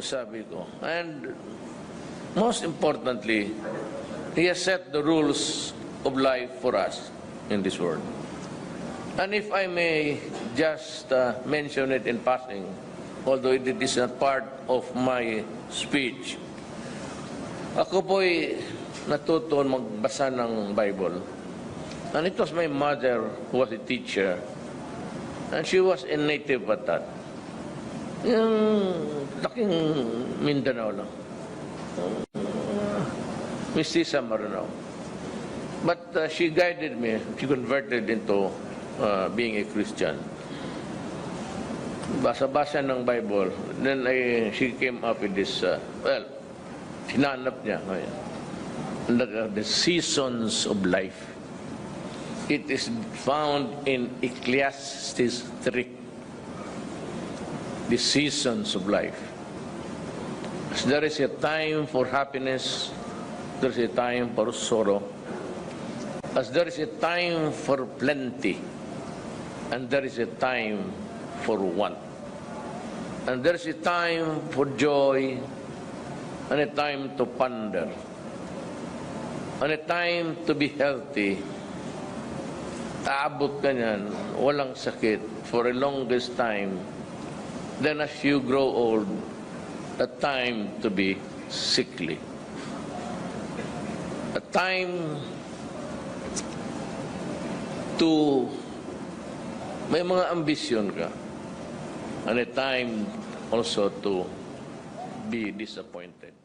ang sabi ko. And most importantly, He has set the rules of life for us in this world. And if I may just mention it in passing, although it is not part of my speech, ako po'y natuto magbasa ng Bible. And it was my mother who was a teacher. And she was a native at that. Yung laking Mindanao lang. Mistisa Maranao. But she guided me. She converted into being a Christian. Basa-basa ng Bible. Then she came up with this, hinanap niya. The seasons of life. It is found in Ecclesiastes 3. The seasons of life. As there is a time for happiness, there is a time for sorrow. As there is a time for plenty, and there is a time for want. And there is a time for joy, and a time to ponder, and a time to be healthy. Aabot ka niyan, walang sakit for a longest time. Then as you grow old, a time to be sickly. A time to may mga ambisyon ka, and a time also to be disappointed.